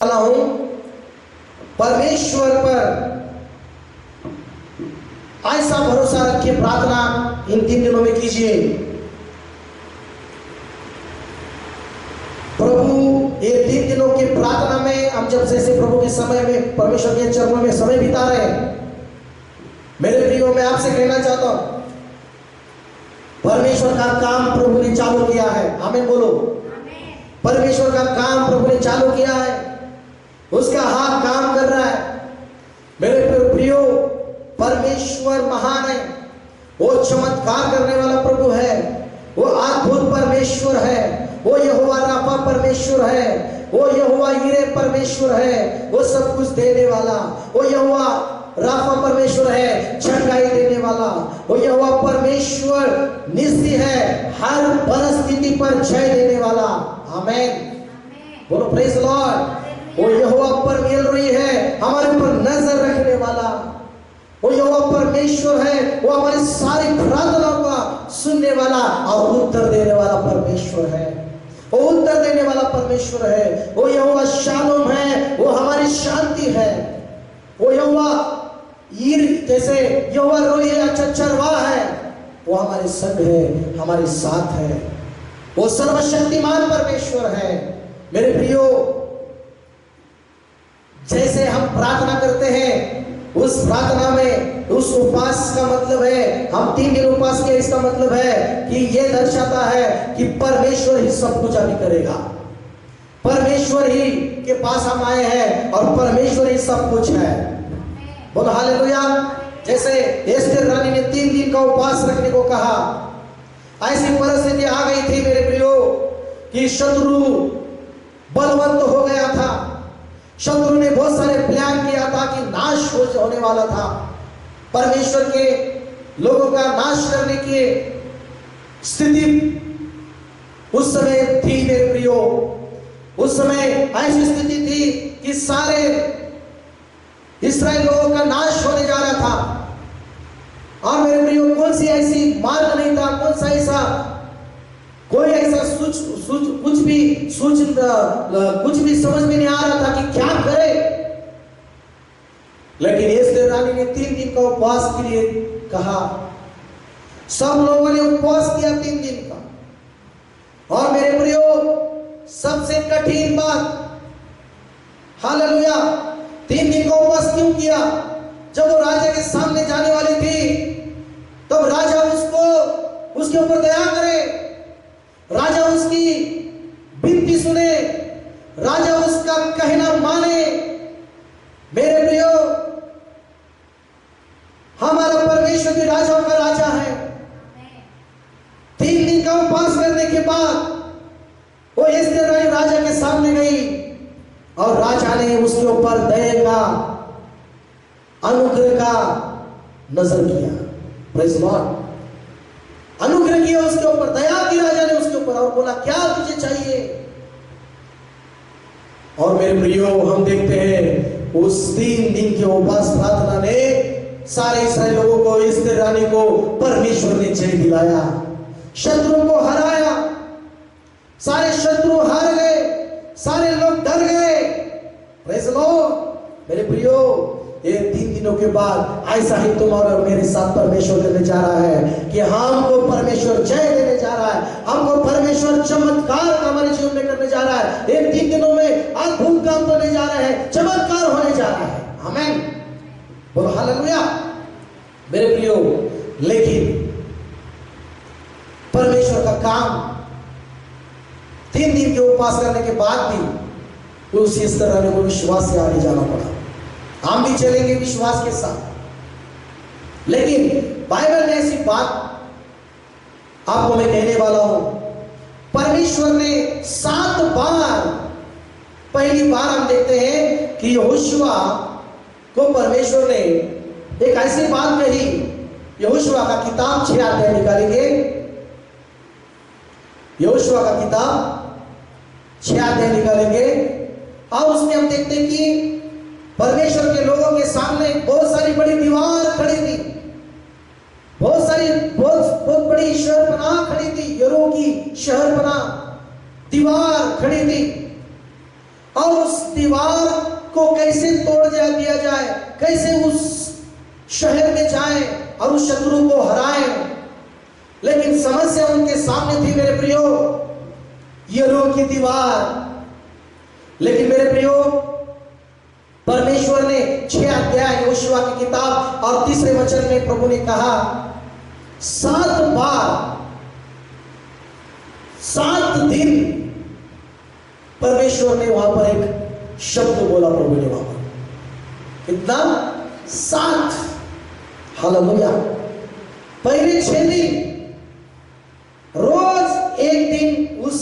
हूं परमेश्वर पर ऐसा भरोसा रखिए। प्रार्थना इन 3 दिनों में कीजिए। प्रभु ये 3 दिनों की प्रार्थना में हम जब जैसे प्रभु के समय में परमेश्वर के चरणों में समय बिता रहे हैं, मेरे प्रियो मैं आपसे कहना चाहता हूं परमेश्वर का काम प्रभु ने चालू किया है। आमीन बोलो। परमेश्वर का काम प्रभु ने चालू किया है, उसका हाथ काम कर रहा है। मेरे प्रियो परमेश्वर महान है, वो चमत्कार करने वाला प्रभु है, वो अद्भुत परमेश्वर है, वो यहोवा राफा परमेश्वर है, वो यहोवा यीरे परमेश्वर है, वो सब कुछ देने वाला, वो यहोवा राफा परमेश्वर है, चंगाई देने वाला, वो यहोवा परमेश्वर निस्सी है, हर परिस्थिति पर जय देने वाला। आमीन बोलो प्रेज लॉर्ड। वो यहोवा पर मिल रही है, हमारे ऊपर नजर रखने वाला, वो यहोवा परमेश्वर है, वो हमारी सारी प्रार्थनाओं का सुनने वाला और उत्तर देने वाला परमेश्वर है। वो उत्तर देने वाला परमेश्वर है, वो यहोवा शालोम है, वो हमारी शांति है। वो यहोवा ईर जैसे यहोवा रोई है, अच्छा चरवाहा है, वो हमारे संग है, हमारे साथ है। वो सर्वशक्तिमान परमेश्वर है। मेरे प्रियो जैसे हम प्रार्थना करते हैं, उस प्रार्थना में उस उपवास का मतलब है, हम 3 दिन उपवास किए, इसका मतलब है कि ये दर्शाता है कि परमेश्वर ही सब कुछ अभी करेगा। परमेश्वर ही के पास हम आए हैं और परमेश्वर ही सब कुछ है। बोलो हालेलुया। जैसे एस्तेर रानी ने 3 दिन का उपवास रखने को कहा, ऐसी परिस्थिति आ गई थी मेरे प्रियो कि शत्रु बलवंत हो गया था। शत्रु ने बहुत सारे प्लान किया था कि नाश होने वाला था। परमेश्वर के लोगों का नाश करने की स्थिति उस समय थी मेरे प्रियो। उस समय ऐसी स्थिति थी कि सारे इस्राएल लोगों का नाश होने जा रहा था। और मेरे प्रियो कौन सी ऐसी मार्ग नहीं था, कौन सा ऐसा कोई ऐसा कुछ भी समझ में नहीं आ रहा था कि क्या करे। लेकिन एस्तेर रानी ने 3 दिन का उपवास के लिए कहा। सब लोगों ने उपवास किया 3 दिन का। और मेरे प्रियो सबसे कठिन बात, हालेलुया, 3 दिन का उपवास क्यों किया? जब वो राजा के सामने जाने वाली थी, तब राजा उसके ऊपर दया करे, राजा उसकी विनती सुने, राजा उसका कहना माने। मेरे प्रियो हमारा परमेश्वर भी राजाओं का राजा है। 3 दिन का उपवास करने के बाद वो एस्तेर रानी राजा के सामने गई और राजा ने उसके ऊपर दया का, अनुग्रह का नजर किया। Praise Lord. अनुग्रह किया उसके ऊपर, दया की राजा ने उसके ऊपर, और बोला क्या तुझे चाहिए? और मेरे प्रियो हम देखते हैं उस 3 दिन के उपवास प्रार्थना ने सारे इस्राएल लोगों को, एस्तेर रानी को परमेश्वर ने जय दिलाया, शत्रु को हराया। सारे शत्रु हार गए, सारे लोग डर गए। Praise Lord. मेरे प्रियो ये 3 दिनों के बाद ऐसा ही तुम और मेरे साथ परमेश्वर करने जा रहा है कि हमको परमेश्वर जय देने जा रहा है, हमको परमेश्वर चमत्कार हमारे जीवन में करने जा रहा है। इन 3 दिनों में अद्भुत काम करने जा रहे हैं, चमत्कार होने जा रहा है। आमीन बोलो हालेलुया। मेरे प्रियो लेकिन परमेश्वर का काम 3 दिन के उपवास करने के बाद भी उस इस तरह को विश्वास से आगे जाना पड़ा। हम भी चलेंगे विश्वास के साथ। लेकिन बाइबल में ऐसी बात आपको मैं कहने वाला हूं, परमेश्वर ने 7 बार, पहली बार हम देखते हैं कि यहोशुआ को परमेश्वर ने एक ऐसी बात कही। यहोशुआ का किताब 6 अध्याय निकालेंगे। यहोशुआ का किताब 6 अध्याय निकालेंगे और उसमें हम देखते हैं कि परमेश्वर के लोगों के सामने बहुत सारी बड़ी दीवार खड़ी थी, बहुत बड़ी शहरपनाह खड़ी थी, यरो की शहरपनाह दीवार खड़ी थी। और उस दीवार को कैसे तोड़ दिया जाए, कैसे उस शहर में जाए और उस शत्रु को हराए। लेकिन समस्या उनके सामने थी मेरे प्रियो, यरीहो की दीवार। लेकिन मेरे प्रियो, परमेश्वर ने 6 अध्याय यहोशुआ की किताब और 3 वचन में प्रभु ने कहा 7 बार 7 दिन परमेश्वर ने वहां पर एक शब्द बोला। प्रभु ने वहां पर कितना 7। हालेलुया। पहले 6 दिन रोज एक दिन उस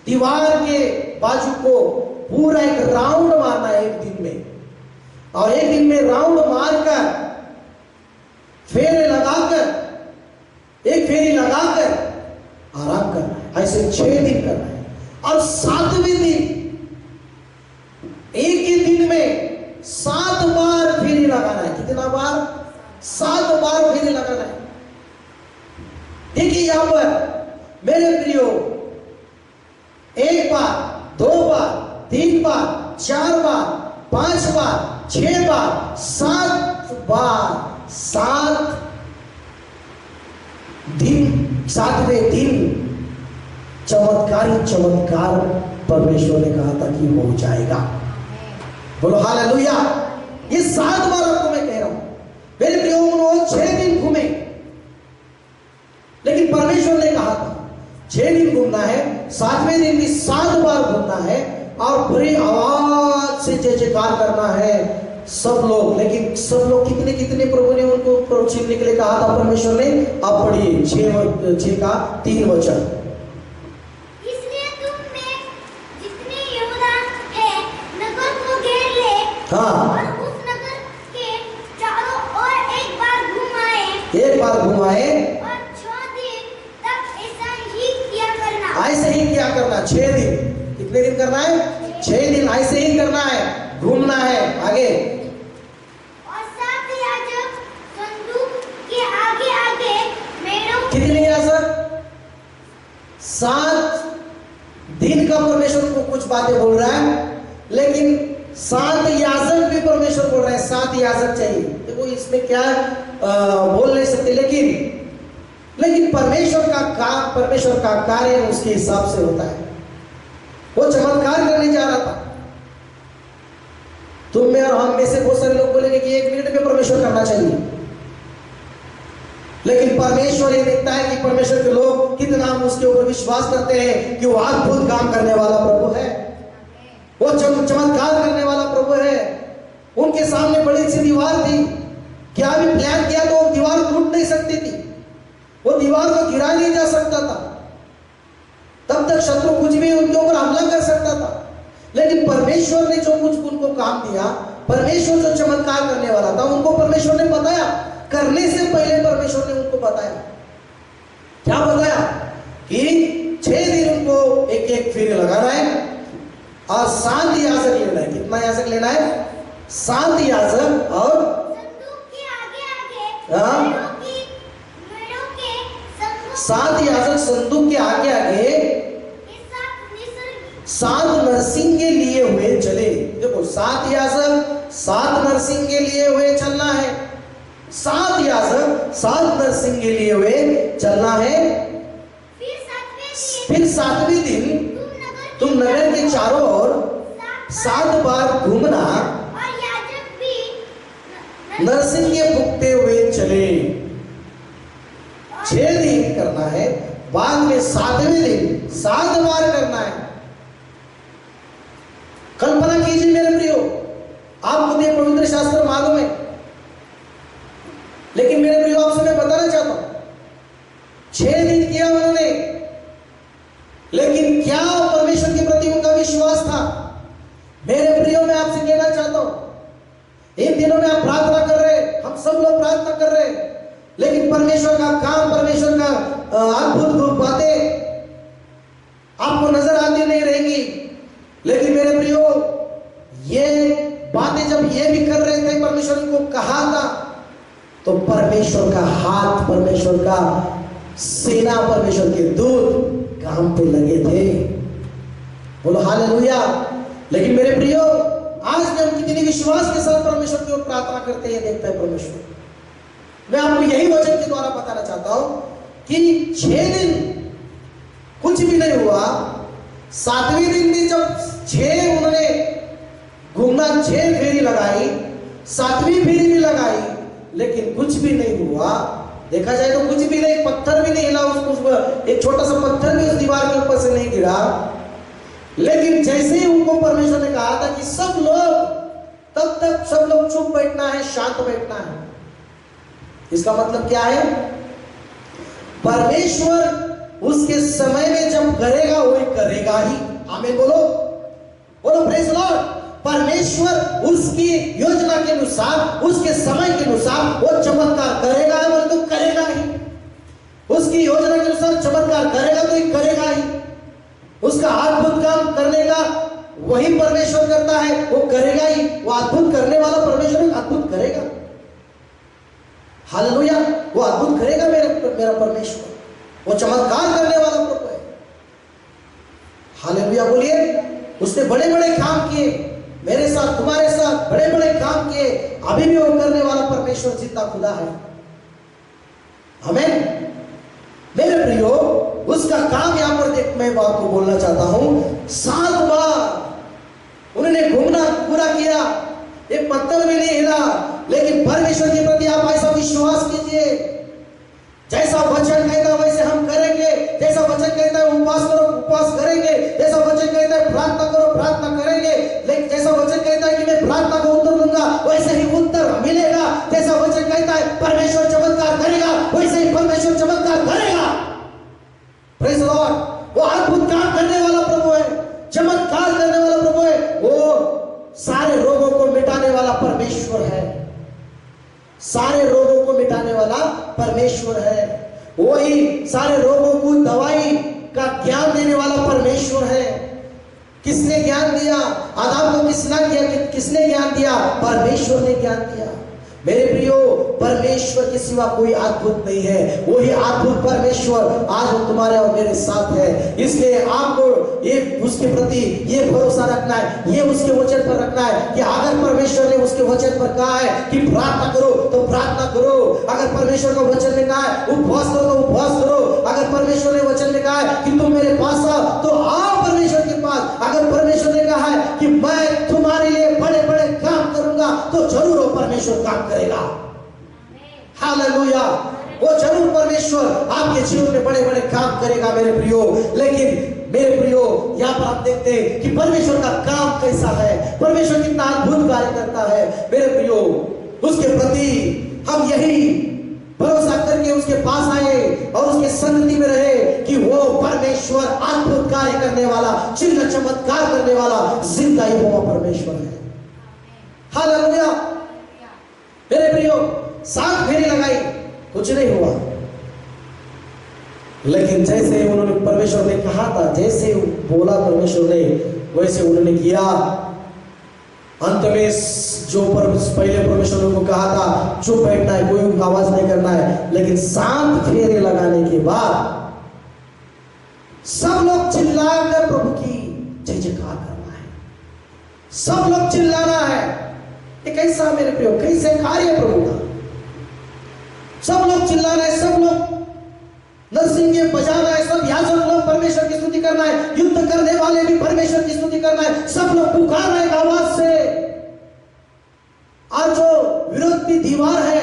दीवार के बाजू को पूरा एक राउंड मारना है एक दिन में, और एक दिन में राउंड मारकर फेरे लगाकर एक फेरी लगाकर आराम करना है। ऐसे 6 दिन करना है। और 7वें दिन एक ही दिन में 7 बार फेरी लगाना है। कितना बार? 7 बार फेरी लगाना है। देखिए यहां पर मेरे प्रियो, 1 बार, 2 बार, 3 बार, 4 बार, 5 बार, 6 बार, 7 बार, 7 दिन, 7वें दिन चमत्कार परमेश्वर ने कहा था कि हो जाएगा। बोलो हालेलुया। ये 7 बार आपको मैं कह रहा हूं मेरे प्रियो। उन्होंने 6 दिन घूमे, लेकिन परमेश्वर ने कहा था 6 दिन घूमना है, 7वें दिन भी 7 बार घूमना है और बड़ी आवाज से जय जयकार करना है सब लोग। लेकिन सब लोग कितने प्रभु ने उनको प्रोत्साहन के लिए कहा था परमेश्वर ने? आप पढ़िए 6 का 3 वचन। इसलिए तुम में जितने योद्धा हैं नगर को घेर ले, हाँ, और उस नगर के चारों ओर एक बार घुमाए, और 6 दिन तक ऐसा ही किया करना। ऐसे ही क्या करना? 6 दिन। कितने दिन करना है? 6 दिन ऐसे ही करना है, घूमना है। आगे, और 7 याजक संदूक के आगे आगे मेढ़ों, कितने याजक? 7 दिन का परमेश्वर को कुछ बातें बोल रहा है, लेकिन 7 याजक भी परमेश्वर बोल रहा है। 7 याजक चाहिए। देखो इसमें क्या बोल नहीं सकते, लेकिन परमेश्वर का काम, परमेश्वर का कार्य उसके हिसाब से होता है। वो चमत्कार करने जा रहा था। तुम में और हम में से बहुत सारे लोग बोलेंगे कि 1 मिनट में परमेश्वर करना चाहिए, लेकिन परमेश्वर ये देखता है कि परमेश्वर के लोग कितना उसके ऊपर विश्वास करते हैं कि वो अद्भुत काम करने वाला प्रभु है, वो चमत्कार करने वाला प्रभु है। उनके सामने बड़ी सी दीवार थी, क्या भी प्लान किया तो वो दीवार टूट नहीं सकती थी, वो दीवार को गिरा नहीं जा सकता था, तब तक शत्रु कुछ भी उनके ऊपर हमला कर सकता था। लेकिन परमेश्वर ने जो कुछ उनको काम दिया, परमेश्वर जो चमत्कार करने वाला था उनको परमेश्वर ने बताया। करने से पहले परमेश्वर ने उनको बताया, क्या बताया? कि 6 दिन उनको एक फेरी लगाना है और 7 याजक लेना है। कितना याजक लेना है? 7 याजक, और संदूक के आगे आगे मेढ़ों के संदूक, 7 याजक संदूक के आगे आगे 7 नरसिंह के लिए हुए चले। देखो 7 याजक 7 नरसिंह के लिए हुए चलना है। 7 याजक 7 नरसिंह के लिए हुए चलना है। फिर 7वें दिन तुम नगर के चारों ओर 7 बार घूमना, और याजक भी नरसिंह के फूंकते हुए चले। 6 दिन करना है, बाद में 7वें दिन 7 बार करना है। कल्पना कीजिए मेरे प्रियो, आपको ये पवित्र शास्त्र मालूम है, लेकिन मेरे प्रियो आपसे मैं बताना चाहता हूं 6 दिन किया उन्होंने, लेकिन क्या परमेश्वर के प्रति उनका विश्वास था? मेरे प्रियो मैं आपसे कहना चाहता हूं, इन दिनों में आप प्रार्थना कर रहे, हम सब लोग प्रार्थना कर रहे, लेकिन परमेश्वर का काम, परमेश्वर का अद्भुत बातें आपको नजर आती नहीं रहेंगी। लेकिन मेरे प्रियो, ये बातें जब ये भी कर रहे थे, परमेश्वर को कहा था, तो परमेश्वर का हाथ, परमेश्वर का सेना, परमेश्वर के दूत काम पे लगे थे। बोलो हालेलुया। लेकिन मेरे प्रियो, आज भी हम कितनी विश्वास के साथ परमेश्वर की ओर प्रार्थना करते हैं, देखता है परमेश्वर। मैं आपको यही वचन के द्वारा बताना चाहता हूं कि 6 दिन कुछ भी नहीं हुआ, 7वें दिन भी जब 6 उन्होंने घूमना 6 फेरी लगाई, 7वीं फेरी भी लगाई, लेकिन कुछ भी नहीं हुआ। देखा जाए तो कुछ भी नहीं, पत्थर भी नहीं हिला, उसको एक छोटा सा पत्थर भी उस दीवार के ऊपर से नहीं गिरा। लेकिन जैसे ही उनको परमेश्वर ने कहा था कि सब लोग, तब तक सब लोग चुप बैठना है, शांत बैठना है। इसका मतलब क्या है? परमेश्वर उसके समय में जब करेगा वही करेगा ही। आमीन बोलो, बोलो प्रेज लॉर्ड। परमेश्वर उसकी योजना के अनुसार, उसके समय के अनुसार वो चमत्कार करेगा, बोले तो करेगा ही। उसकी योजना के अनुसार चमत्कार करेगा तो ही करेगा ही। उसका अद्भुत काम करने का वही परमेश्वर करता है, वो करेगा ही। वो अद्भुत करने वाला परमेश्वर अद्भुत करेगा। हालेलुया, वो अद्भुत करेगा मेरा परमेश्वर, वो चमत्कार करने वाला प्रभु है। हालेलुया बोलिए। उसने बड़े बड़े काम किए मेरे साथ, तुम्हारे साथ, बड़े बड़े काम किए। अभी भी वो करने वाला परमेश्वर जिंदा खुदा है। आमीन। मेरे प्रियो, उसका काम यहां पर देख, मैं आपको बोलना चाहता हूं, 7 बार उन्होंने घूमना पूरा किया, एक पत्थर भी नहीं हिला। लेकिन परमेश्वर के प्रति आप ऐसा विश्वास कीजिए, जैसा वचन कहता है वैसे हम करेंगे। जैसा वचन कहता है उपवास करो, उपवास करेंगे। जैसा वचन कहता है प्रार्थना करो, प्रार्थना करेंगे। लेकिन जैसा वचन कहता है कि मैं प्रार्थना को उत्तर दूंगा, वैसे ही उत्तर मिलेगा। जैसा वचन कहता है परमेश्वर चमत्कार करेगा, वैसे ही परमेश्वर चमत्कार करेगा। Praise Lord. वो अद्भुत काम करने वाला प्रभु है, चमत्कार करने वाला प्रभु है। वो सारे रोगों को मिटाने वाला परमेश्वर है, सारे रोगों को मिटाने वाला परमेश्वर है। वही सारे रोगों को दवाई का ज्ञान देने वाला परमेश्वर है। किसने ज्ञान दिया? आदम को किसने ज्ञान दिया? परमेश्वर ने ज्ञान दिया। मेरे प्रियो, परमेश्वर के सिवा कोई अद्भुत नहीं है। वही अद्भुत परमेश्वर आज तुम्हारे और मेरे साथ है। इसलिए आपको ये उसके प्रति ये भरोसा रखना है, ये उसके वचन पर रखना है कि अगर परमेश्वर ने उसके वचन पर कहा है कि प्रार्थना करो तो प्रार्थना करो। अगर परमेश्वर का वचन ने कहा है उपवास करो तो उपवास करो। अगर परमेश्वर ने वचन ने कहा है कि तुम मेरे पास आओ तो आओ परमेश्वर के पास। अगर परमेश्वर ने कहा है कि मैं तुम्हारे लिए बड़े बड़े काम करूंगा तो जरूर वो परमेश्वर काम करेगा। हालेलुया। वो जरूर परमेश्वर आपके जीवन में बड़े बड़े काम करेगा मेरे प्रियो। लेकिन मेरे प्रियो, यहाँ पर आप देखते हैं कि परमेश्वर का काम कैसा है, परमेश्वर कितना अद्भुत कार्य करता है। मेरे प्रियो, उसके प्रति हम यही भरोसा करके उसके पास आए और उसके संगति में रहे कि वो परमेश्वर अद्भुत कार्य करने वाला, चिन्ह चमत्कार करने वाला जिंदा ही हुआ परमेश्वर है। हालेलुया। मेरे प्रियो, 7 फेरी लगाई, कुछ नहीं हुआ। लेकिन जैसे उन्होंने, परमेश्वर ने कहा था, जैसे बोला परमेश्वर ने, वैसे उन्होंने किया। अंत में जो पहले परमेश्वर ने कहा था चुप बैठना है, कोई आवाज नहीं करना है, लेकिन 7 फेरे लगाने के बाद सब लोग चिल्लाकर प्रभु की जय जयकार करना है, सब लोग चिल्लाना है। ये कैसा मेरे प्रियो, कैसे कार्य प्रभु का? सब लोग चिल्लाना है, सब लोग नरसिंगे बजाना है, सब याजक लोग परमेश्वर की स्तुति करना है, युद्ध करने वाले भी परमेश्वर की स्तुति करना है। सब लोग पुकारना है आवाज से। आज जो विरोध की दीवार है,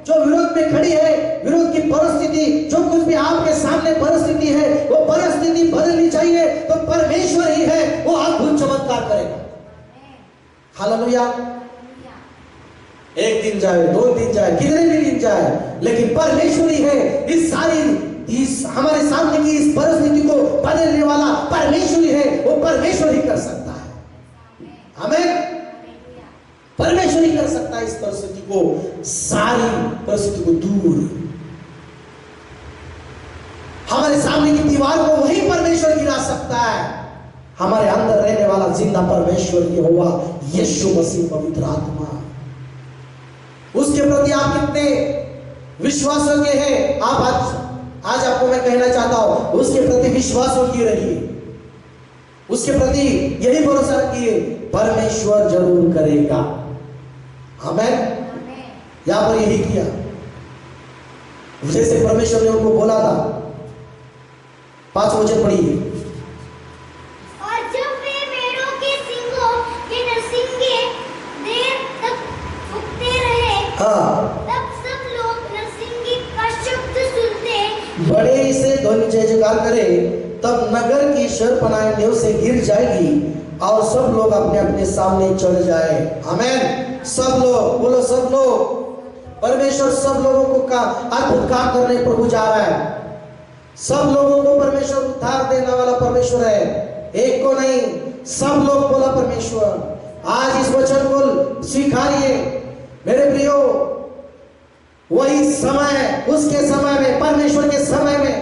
जो विरोध में खड़ी है, विरोध की परिस्थिति, जो कुछ भी आपके सामने परिस्थिति है, वो परिस्थिति बदलनी चाहिए तो परमेश्वर ही है, वो अद्भुत चमत्कार करेगा। हालेलुया। 1 दिन जाए, 2 दिन जाए, कितने भी दिन जाए, लेकिन परमेश्वर ही है। इस हमारे सामने की इस परिस्थिति को बदलने वाला परमेश्वर ही है, वो परमेश्वर ही कर सकता है। आमीन। परमेश्वर ही कर सकता है इस परिस्थिति को, सारी परिस्थिति को दूर। हमारे सामने की दीवार को वही परमेश्वर गिरा सकता है। हमारे अंदर रहने वाला जिंदा परमेश्वर ही हुआ यीशु मसीह पवित्र आत्मा। उसके प्रति आप कितने विश्वास योग्य हैं? आप आज आपको मैं कहना चाहता हूं, उसके प्रति विश्वास योग्य रहिए। उसके प्रति यही भरोसा रखिए, परमेश्वर जरूर करेगा। आमेन। यहां पर यही किया, जैसे परमेश्वर ने उनको बोला था। 5 वचन पढ़िए। और जब वे मेढ़ों के सींगों के नरसिंगे देर तक फूंकते रहे, तब सब लोग नरसिंगे का शब्द सुनते बड़े से ध्वनि जय जयकार करे, तब नगर की शरपनाएं नेव से गिर जाएगी और सब लोग अपने अपने सामने चढ़ जाए। आमेन। सब लोग बोलो, सब लोग। परमेश्वर सब लोगों को का अद्भुत काम करने प्रभु जा रहा है। सब लोगों को परमेश्वर उद्धार देने वाला परमेश्वर है, एक को नहीं, सब लोग बोला परमेश्वर। आज इस वचन को स्वीकारिए मेरे प्रियो। वही समय, उसके समय में, परमेश्वर के समय में,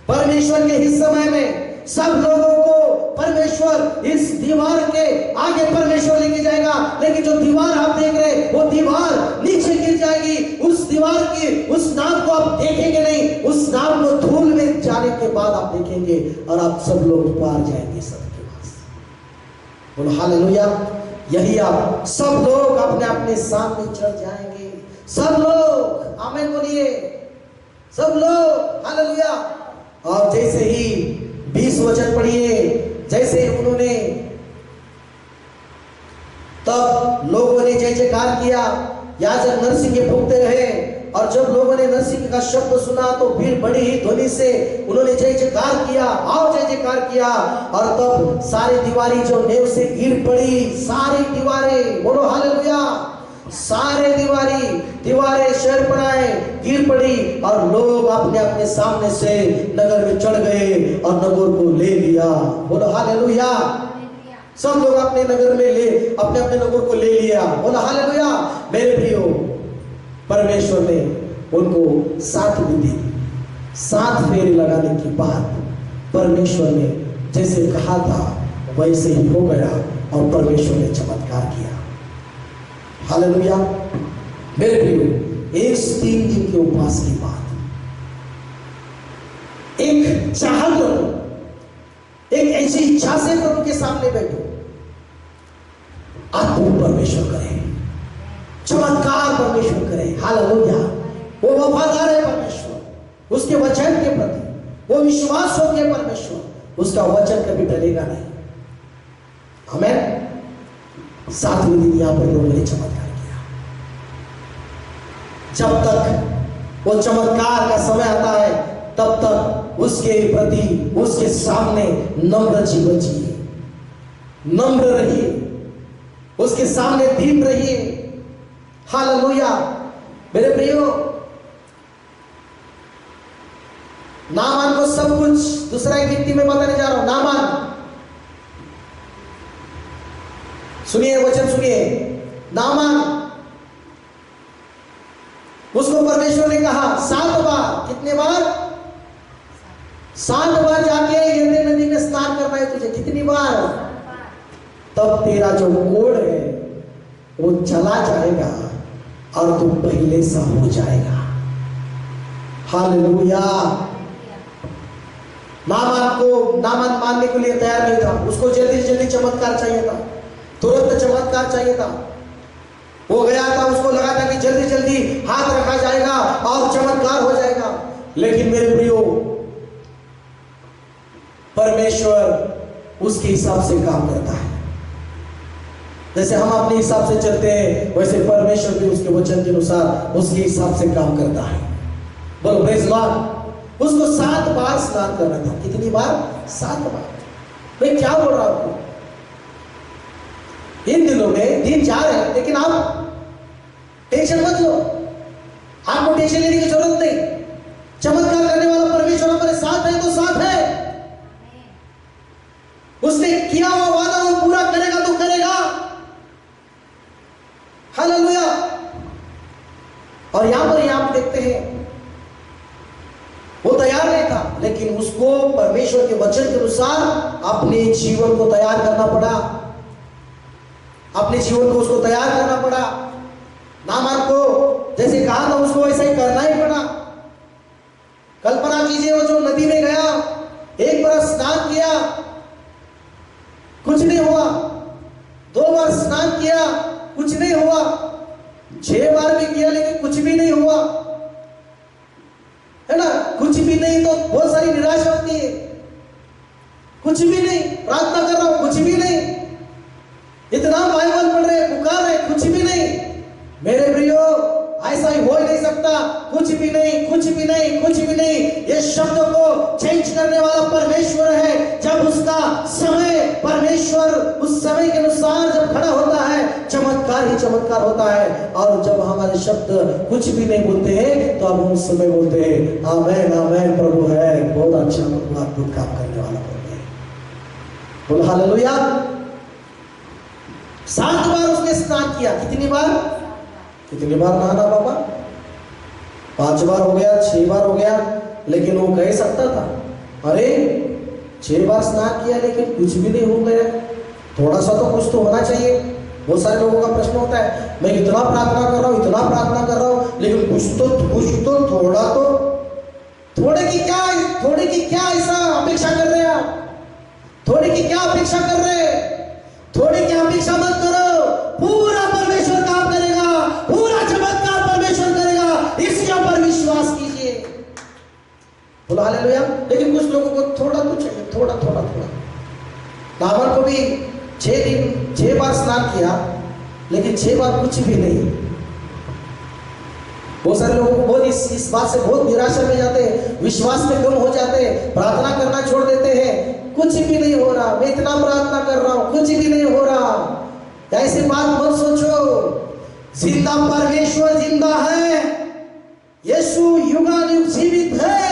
परमेश्वर के इस समय में सब लोगों को परमेश्वर इस दीवार के आगे परमेश्वर लेके जाएगा। लेकिन जो दीवार आप देख रहे वो दीवार नीचे गिर जाएगी। उस दीवार की उस नाम को आप देखेंगे नहीं, उस नाम को धूल में जाने के बाद आप देखेंगे और आप सब लोग पार जाएंगे सबके पास। बोलो हालेलुया। यही आप सब लोग अपने अपने सामने चढ़ जाएंगे। सब लोग आमीन बोलिए, सब लोग हालेलुया। और जैसे ही 20 वचन पढ़िए, जैसे उन्होंने, तब लोगों ने जय जयकार किया, याजक नरसिंगे फूंकते रहे। और जब लोगों ने नरसिंह का शब्द सुना तो भीड़ बड़ी ही ध्वनि से उन्होंने जय जयकार किया और जय जयकार किया। और तब सारी दीवारें जो नेव से गिर पड़ी, सारी दीवारें, बोलो हालेलुया, सारे दीवारें शरपनाएं गिर पड़ी और लोग अपने अपने सामने से नगर में चढ़ गए और नगर को ले लिया। बोलो हालेलुया। सब लोग अपने नगर में अपने अपने नगर को ले लिया। बोलो हालेलुया। मेरे प्रियो, परमेश्वर ने उनको 7 विधि 7 फेरे लगाने के बाद परमेश्वर ने जैसे कहा था वैसे ही हो गया और परमेश्वर ने चमत्कार किया। हालेलुया। मेरे प्रियो, इस 3 दिन के उपवास के बाद एक चाहत रखो, एक ऐसी इच्छा से प्रभु के सामने बैठो, अद्भुत परमेश्वर करे, चमत्कार परमेश्वर करे। हालेलुया। वो वफादार है परमेश्वर, उसके वचन के प्रति वो विश्वास हो गया परमेश्वर, उसका वचन कभी टलेगा नहीं। आमीन। 7वें दिन यहां पर लोगों ने चमत्कार किया। जब तक वो चमत्कार का समय आता है तब तक उसके प्रति, उसके सामने नम्र जीवन जिए, नम्र रहिए, उसके सामने दीन रहिए। हालेलुया। मेरे प्रियो, नामान को सब कुछ दूसरा एक व्यक्ति में बताने जा रहा हूं। नामान, सुनिए वचन सुनिए। नामान, उसको परमेश्वर ने कहा 7 बार, कितने बार? 7 बार जाके यरदन नदी में स्नान करना है तुझे। कितनी बार? तब तेरा जो कोढ़ है वो चला जाएगा और तू पहले सा हो जाएगा। हालेलुया। नामान मानने के लिए तैयार नहीं था। उसको जल्दी जल्दी चमत्कार चाहिए था, तुरंत चमत्कार चाहिए था। वो गया था, उसको लगा था कि जल्दी जल्दी हाथ रखा जाएगा और चमत्कार हो जाएगा। लेकिन मेरे प्रियो, परमेश्वर उसके हिसाब से काम करता है। जैसे हम अपने हिसाब से चलते हैं वैसे परमेश्वर भी उसके वचन के अनुसार उसके हिसाब से काम करता है। बोलो प्रेज़ गॉड। उसको 7 बार स्नान करना था। कितनी बार? 7 बार। मैं क्या बोल रहा हूं? इन दिनों में दिन जा रहे हैं, लेकिन आप टेंशन मत लो। आपको टेंशन लेने की जरूरत नहीं। चमत्कार करने वाला परमेश्वर हमारे साथ है तो साथ है। उसने किया हुआ वादा वो पूरा करेगा तो करेगा। हालेलुया। और यहां पर आप देखते हैं वो तैयार नहीं था, लेकिन उसको परमेश्वर के वचन के अनुसार अपने जीवन को तैयार करना पड़ा। अपने जीवन को उसको तैयार करना पड़ा। नामान को जैसे कहा था उसको वैसा ही करना ही पड़ा। कल्पना कीजिए, वो जो नदी में गया, एक बार स्नान किया, कुछ नहीं हुआ। 2 बार स्नान किया, कुछ नहीं हुआ। 6 बार भी किया लेकिन कुछ भी नहीं हुआ, है ना। कुछ भी नहीं तो बहुत सारी निराशा होती है। कुछ भी नहीं, प्रार्थना कर रहा हूं, कुछ भी नहीं, इतना बाइबल पढ़ रहे, पुकार रहे, कुछ भी नहीं। मेरे प्रियो, ऐसा ही हो ही नहीं सकता। कुछ भी नहीं, कुछ भी नहीं, कुछ भी नहीं। ये शब्दों को चेंज करने वाला परमेश्वर है। जब उसका समय, परमेश्वर उस समय के अनुसार जब खड़ा होता है, चमत्कार ही चमत्कार होता है। और जब हमारे शब्द कुछ भी नहीं बोलते हैं, तो अब हम उस समय बोलते हैं आमेन आमेन, प्रभु है, बहुत अच्छा प्रभु, अद्भुत काम करने वाला प्रभु है। बोलो हालेलुया। 7 बार उसने स्नान किया। कितनी बार? कितनी बार नहाना बाबा? 5 बार हो गया, 6 बार हो गया, लेकिन वो कह सकता था अरे 6 बार स्नान किया लेकिन कुछ भी नहीं हो गया, थोड़ा सा तो कुछ तो होना चाहिए। बहुत सारे लोगों का प्रश्न होता है, मैं इतना प्रार्थना कर रहा हूँ, इतना प्रार्थना कर रहा हूँ, लेकिन कुछ तो थोड़ा तो, थोड़े की क्या ऐसा अपेक्षा कर रहे हैं आप? थोड़े की क्या अपेक्षा कर रहे हैं? थोड़े की अपेक्षा मत करो, पूरा परमेश्वर काम करेगा, पूरा चमत्कार परमेश्वर करेगा, इसके ऊपर विश्वास कीजिए। बोलो हालेलुया। लेकिन कुछ लोगों को थोड़ा तो चाहिए, थोड़ा। नामान को भी 6 बार स्नान किया, लेकिन 6 बार कुछ भी नहीं। बहुत सारे लोगों को बहुत इस बात से बहुत निराशा में जाते हैं, विश्वास में कम हो जाते हैं, प्रार्थना करना छोड़ देते हैं। कुछ भी नहीं हो रहा, मैं इतना प्रार्थना कर रहा हूं, कुछ भी नहीं हो रहा। ऐसी बात मत सोचो। जिंदा परमेश्वर जिंदा है, यीशु युगानुयुग जीवित है।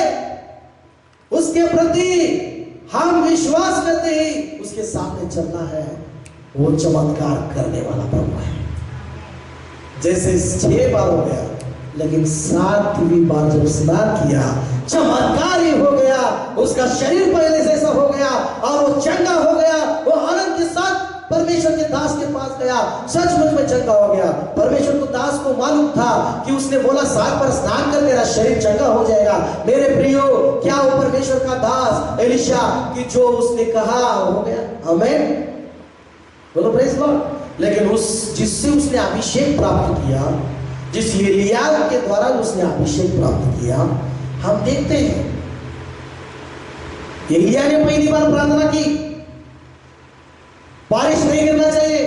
उसके प्रति हम विश्वास करते ही उसके सामने चलना है। वो चमत्कार करने वाला प्रभु है। जैसे 6 बार हो गया, लेकिन 7वीं बार जब स्नान किया, चमत्कार ही हो गया। उसका शरीर पहले जैसा हो गया और वो चंगा हो गया। वो आनंद के साथ परमेश्वर के दास के पास गया, सचमुच में चंगा हो गया। परमेश्वर को दास को मालूम था कि उसने बोला 7 बार स्नान कर तेरा शरीर चंगा हो जाएगा। मेरे प्रियो, क्या वो परमेश्वर का दास एलिशा कि जो उसने कहा हो गया? आमीन, बोलो प्रेज़ लॉर्ड। लेकिन जिससे उसने अभिषेक प्राप्त किया, जिस एलिया के द्वारा उसने अभिषेक प्राप्त किया, हम देखते हैं एलिया ने पहली बार प्रार्थना की, बारिश नहीं गिरना चाहिए।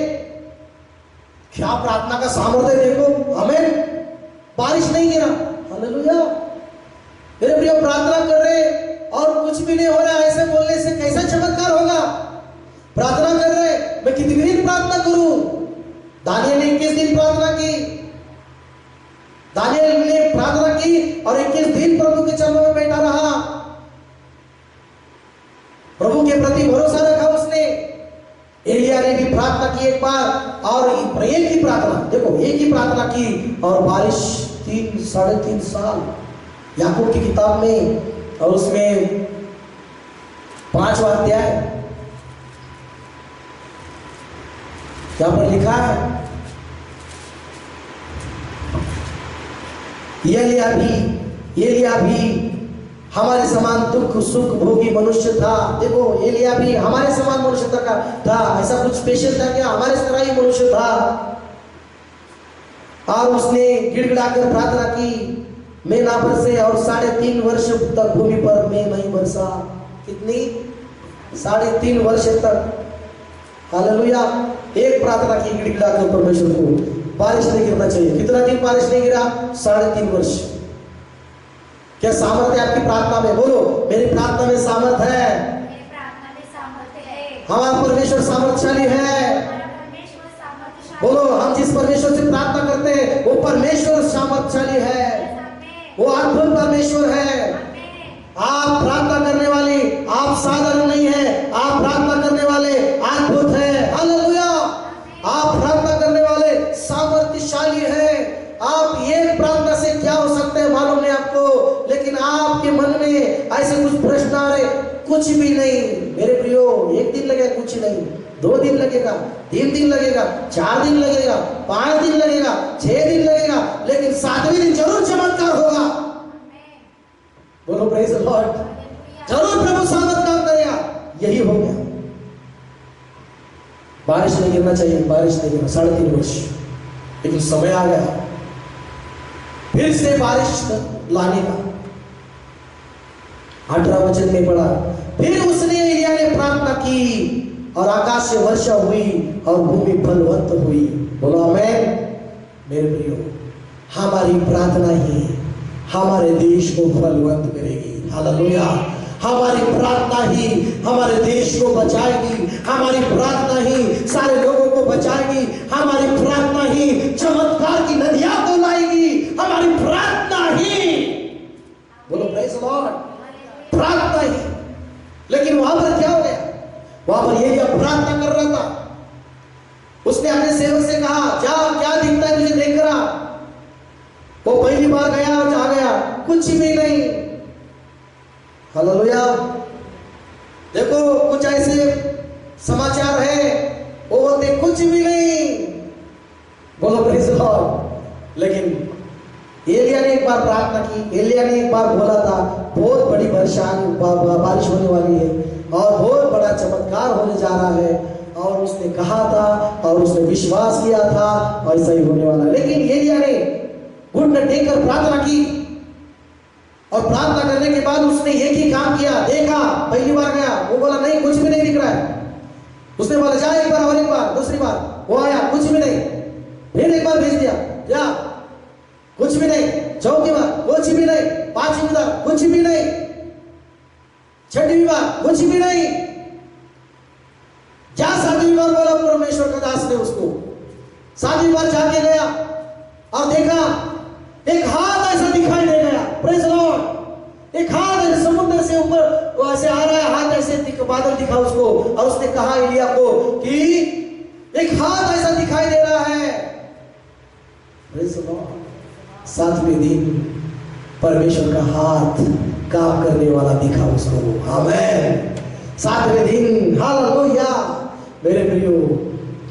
क्या प्रार्थना का सामर्थ्य देखो, आमीन। बारिश नहीं गिरा, हालेलुया। मेरे प्रियो, प्रार्थना कर रहे और कुछ भी नहीं हो रहा, ऐसे बोलने से कैसा चमत्कार होगा? प्रार्थना कर रहे, मैं कितनी दिन प्रार्थना करूं? दानियल ने 21 दिन प्रार्थना की। दानियल ने प्रार्थना की और 21 दिन प्रभु के चरणों में बैठा रहा, प्रभु के प्रति भरोसा रखा उसने। एलिया ने भी प्रार्थना की एक बार, और एक ही प्रार्थना, देखो एक ही प्रार्थना की और बारिश 3-3.5 साल। याकूब की किताब में और उसमें 5वां अध्याय यहाँ पर लिखा है, एलिया भी हमारे समान दुख सुख भोगी मनुष्य था। देखो, एलिया भी हमारे समान मनुष्य था। ऐसा कुछ स्पेशल था क्या? हमारे तरह ही मनुष्य था। और उसने गिड़गिड़ाकर प्रार्थना की, मैं ना बरसे, और 3.5 वर्ष तक भूमि पर मैं नहीं बरसा। कितनी? 3.5 वर्ष तक। हालेलुया। एक प्रार्थना की गिड़गिड़ाकर परमेश्वर को, बारिश नहीं गिरना चाहिए। कितना दिन बारिश नहीं गिरा? 3.5 वर्ष। क्या सामर्थ्य आपकी प्रार्थना में? बोलो, मेरी प्रार्थना में सामर्थ्य है। हमारा परमेश्वर सामर्थ्यशाली है। बोलो, हम जिस परमेश्वर से प्रार्थना करते हैं वो परमेश्वर सामर्थ्यशाली है, वो अद्भुत परमेश्वर है। आप प्रार्थना करने वाली, आप साधारण नहीं है, आप प्रार्थना करने वाले अद्भुत है। हालेलुया। आप प्रार्थना करने वाले सामर्थ्यशाली है। आप एक प्रार्थना से क्या हो सकता है मालूम नहीं आपको, लेकिन आपके मन में ऐसे कुछ प्रश्न आ रहे, कुछ भी नहीं। मेरे प्रियो, 1 दिन लगेगा, कुछ नहीं। 2 दिन लगेगा, 3 दिन लगेगा, 4 दिन लगेगा, 5 दिन लगेगा, 6 दिन लगेगा, लेकिन 7वें दिन जरूर चमत्कार होगा। बोलो प्रेज़ द लॉर्ड। जरूर प्रभु सामर्थ काम करेगा। यही हो गया। बारिश नहीं गिरना चाहिए, बारिश नहीं गिरा 3.5 वर्ष, लेकिन समय आ गया फिर से बारिश लाने का। 18 वचन में पढ़ा, फिर उसने एलिया ने प्रार्थना की और आकाश से वर्षा हुई और भूमि फलवंत हुई। बोलो आमीन। मेरे प्रियो, हमारी प्रार्थना ही हमारे देश को फलवंत करेगी। हालेलुया। हमारी प्रार्थना ही हमारे देश को बचाएगी, हमारी प्रार्थना ही सारे लोगों को बचाएगी, हमारी प्रार्थना ही चमत्कार की नदियां को लाएगी, हमारी प्रार्थना ही। बोलो प्रेज़ द लॉर्ड। प्रार्थना ही। लेकिन वहां पर क्या हो गया? वहां पर एलिया प्रार्थना कर रहा था। उसने अपने सेवक से कहा, जा, क्या दिखता है तुझे देख रहा? वो पहली बार गया और जा गया, कुछ भी नहीं। हालेलुया। देखो कुछ ऐसे समाचार है वो होते कुछ भी नहीं। बोलो प्रेज़ द लॉर्ड। लेकिन एलिया ने एक बार प्रार्थना की, एलिया ने एक बार बोला था बहुत बड़ी बारिश होने वाली है और बहुत बड़ा चमत्कार होने जा रहा है, और उसने कहा था और उसने विश्वास किया था और ऐसा ही होने वाला है। लेकिन एलिया ने घुटने टेककर प्रार्थना की और प्रार्थना करने के बाद उसने एक ही काम किया। देखा, पहली बार गया, वो बोला नहीं कुछ भी नहीं दिख रहा है। उसने बोला जा एक बार और एक बार, दूसरी बार वो आया, कुछ भी नहीं। फिर एक बार भेज दिया, जा, कुछ भी नहीं। चौथी बार कुछ भी नहीं। पांचवी बार कुछ भी नहीं। छठी बार कुछ भी नहीं। जा 7वीं बार बोला परमेश्वर का दास ने उसको। 7वीं बार जाके गया और देखा एक हाथ ऐसा दिखाई दे गया। Praise the Lord. एक हाथ ऐसे समुद्र से ऊपर ऐसे आ रहा है, हाथ ऐसे बादल दिखा उसको, और उसने कहा एलिया को कि एक हाथ ऐसा दिखाई दे रहा है। Praise the Lord. 7वें दिन परमेश्वर का हाथ काम करने वाला दिखा उसको। आमीन। 7वें दिन। हालेलुया। मेरे प्रियो,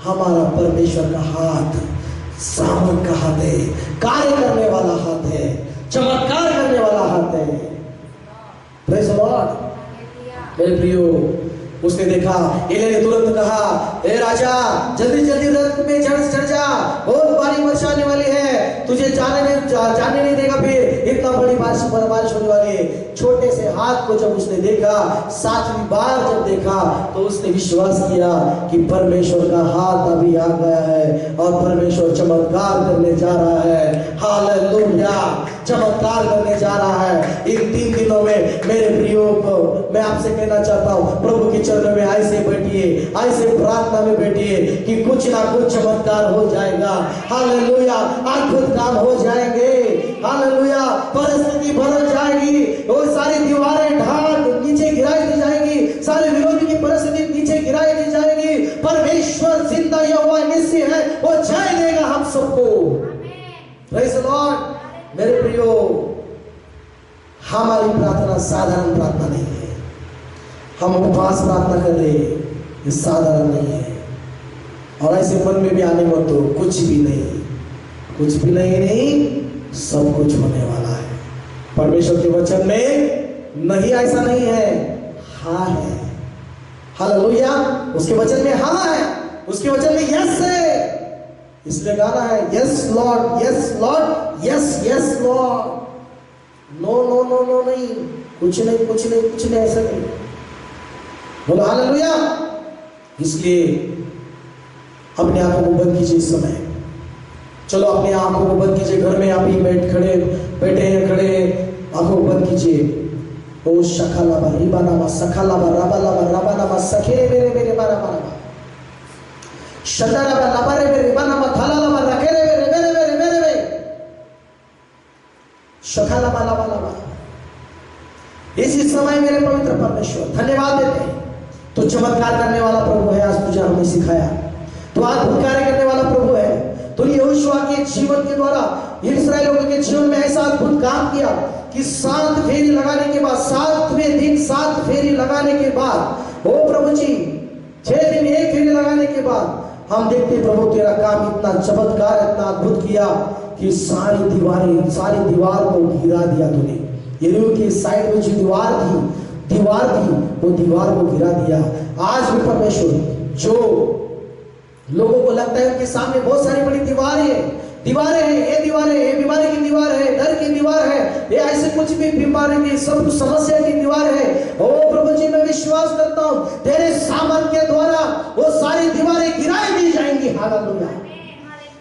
हमारा परमेश्वर का हाथ सामर्थ का हाथ है, कार्य करने वाला हाथ है, चमत्कार करने वाला हाथ है। Praise the Lord. मेरे प्रियो, उसने देखा, एलिया ने तुरंत कहा, ए राजा जल्दी जल्दी रथ में चढ़ जा, बहुत भारी वर्षा आने वाली है, तुझे जाने नहीं देगा, फिर इतना बड़ी बारिश होने वाली है। छोटे से हाथ को जब उसने देखा, 7वीं बार जब देखा, तो उसने विश्वास किया कि परमेश्वर का हाथ अभी आ गया है और परमेश्वर चमत्कार करने जा रहा है। हालेलुया। चमत्कार करने जा रहा है। इन 3 दिनों में मेरे प्रियो को मैं आपसे कहना चाहता हूँ, प्रभु के चरणों में ऐसे बैठिए, ऐसे प्रार्थना में बैठिए कि कुछ ना कुछ चमत्कार हो जाएगा। हालेलुया। अद्भुत काम हो जाएंगे। हालेलुया। परिस्थिति बदल जाएगी, वो सारी दीवारें ढाल नीचे गिराई दी जाएगी, सारे विरोधी की परिस्थिति नीचे गिराई दी जाएगी। परमेश्वर जिंदा यहोवा निश्चय है, वो जय देगा हम सबको। Praise the Lord. मेरे प्रियो, हमारी प्रार्थना साधारण प्रार्थना नहीं है। हम उपवास प्रार्थना कर रहे हैं, ये साधारण नहीं है। और ऐसे मन में भी आने मत दो, कुछ भी नहीं, कुछ भी नहीं, सब कुछ होने वाला है। परमेश्वर के वचन में नहीं, ऐसा नहीं है, हाँ है। हालेलुया। उसके वचन में हाँ है, उसके वचन में यस है। इसलिए गाना है, yes Lord, yes Lord, yes yes Lord. No no no no नहीं, कुछ नहीं, कुछ नहीं, कुछ नहीं, ऐसा नहीं। बोलो हालेलुया। इसलिए अपने आंखों को बंद कीजिए इस समय। चलो अपने आंखों को बंद कीजिए। घर में आप ही बैठे हैं, खड़े आंखों को बंद कीजिए। ओ शखालाबा रिबानामा सखालाबा राबालाबा राबानामा सखेरे मेरे मेरे बारा बारा शताराबा लाबारे मेरे रिबानामा थालालाबा रखेरे मेरे मेरे मेरे मेरे मेरे शखालाबा लाबा लाबा। इसी समय मेरे पवित्र परमेश्वर धन्यवाद देते हैं। तो चमत्कार करने वाला प्रभु है, आज तुझे हमें सिखाया। तो अद्भुत कार्य करने वाला प्रभु है। तो यहोशुआ के जीवन के द्वारा इस्राएलियों के जीवन में ऐसा अद्भुत काम किया कि 7 फेरी लगाने के बाद, 7वें दिन 7 फेरी लगाने के बाद, ओ प्रभु जी 6 दिन 1 फेरी लगाने के बाद हम देखते प्रभु तेरा काम इतना चमत्कार, इतना अद्भुत किया कि सारी दीवार को गिरा दिया तूने। यरीहो की साइड में जो दीवार थी, वो दीवार को गिरा दिया। आज भी परमेश्वर जो लोगों को लगता है उनके सामने बहुत सारी बड़ी दीवारें हैं, ये बीमारी की दीवार है, डर की दीवार है, ये ऐसे कुछ भी बीमारी की सब कुछ समस्या की दीवार है। ओ प्रभु जी, मैं विश्वास करता हूं तेरे सामर्थ के द्वारा वो सारी दीवारें गिराई दी जाएंगी। हालेलुया।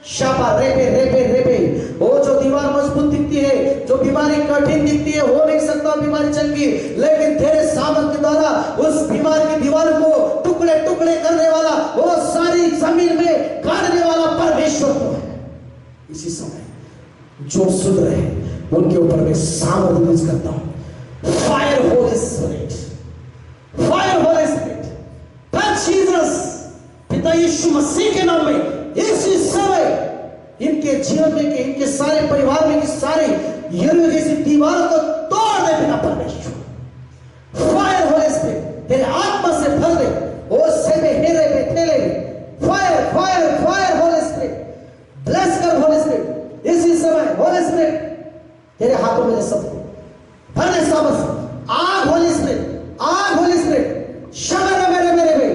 शापा रेपे वो जो दीवार मजबूत दिखती है, जो बीमारी कठिन दिखती है, हो नहीं सकता बीमारी चल की, लेकिन तेरे सामर्थ के द्वारा उस बीमारी की दीवार को टुकड़े टुकड़े करने वाला, वो सारी जमीन में गाड़ने वाला परमेश्वर तो है। इसी समय जो सुन रहे हैं उनके ऊपर मैं सामर्थ रिलीज करता हूं। Fire holy spirit, fire holy spirit, touch Jesus. पिता यीशु मसीह के नाम में इसी समय इनके जीवन में के इनके सारे परिवार में की सारी यरूशलेम जैसी दीवारों को तोड़ दे पिता परमेश्वर। फायर होली स्पिरिट तेरे आत्मा से भर दे। ओ से में हेरे पे थेले fire fire fire holy spirit bless कर। होली स्पिरिट इसी समय होली स्पिरिट तेरे हाथों में सब भर दे सामर्थ। आग होली स्पिरिट, आग होली स्पिरिट शबर मेरे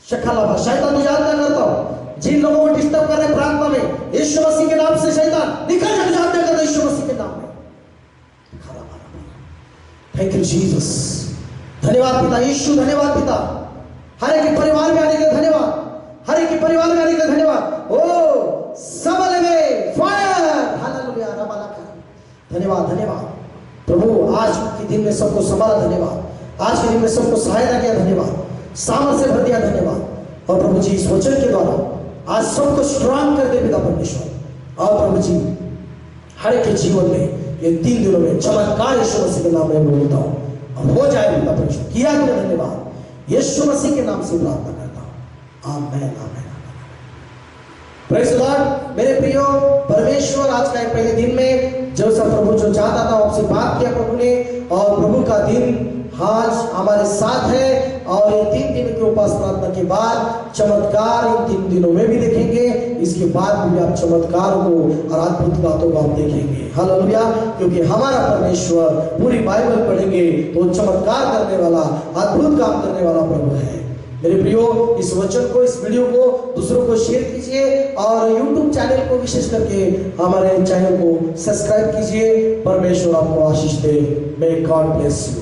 शखला शैतान तुझे आज्ञा करता हूं, जिन लोगों को डिस्टर्ब कर रहे प्रार्थना में, यीशु मसीह के नाम से शैतान निकल जा, तुझे आज्ञा करता यीशु मसीह के नाम में। Thank you Jesus. धन्यवाद पिता यीशु, धन्यवाद पिता। हर एक परिवार में आने के धन्यवाद, हर एक परिवार में आने का धन्यवाद। ओ सबल में फायर। हालेलुया। धन्यवाद धन्यवाद प्रभु। आज के दिन में सबको संभाला, धन्यवाद। आज के दिन में सबको सहायता किया, धन्यवाद। सामर्थ से भर दिया, धन्यवाद। और प्रभु जी इस वचन के द्वारा आज सबको स्ट्रांग कर दे पिता परमेश्वर। और प्रभु जी हर एक के जीवन में ये 3 दिनों में चमत्कार यीशु मसीह के नाम में बोलता हूं और हो जाए पिता परमेश्वर। किया तुमने, धन्यवाद। यीशु मसीह के नाम से प्रार्थना करता हूं, आमीन आमीन। Praise the Lord. मेरे प्रियो परमेश्वर आज का पहले दिन में जो सब प्रभु जो चाहता था आपसे बात किया प्रभु ने, और प्रभु का दिन आज हमारे साथ है। और ये 3 दिन के उपास प्रार्थना के बाद चमत्कार इन 3 दिनों में भी देखेंगे। इसके बाद भी आप चमत्कार को और अद्भुत बातों को आप देखेंगे। हालेलुया। क्योंकि हमारा परमेश्वर पूरी बाइबल पढ़ेंगे तो चमत्कार करने वाला, अद्भुत काम करने वाला प्रभु है। मेरे प्रियो इस वचन को, इस वीडियो को दूसरों को शेयर कीजिए और YouTube चैनल को विशेष करके हमारे चैनल को सब्सक्राइब कीजिए। परमेश्वर आपको आशीष दे। May God bless you.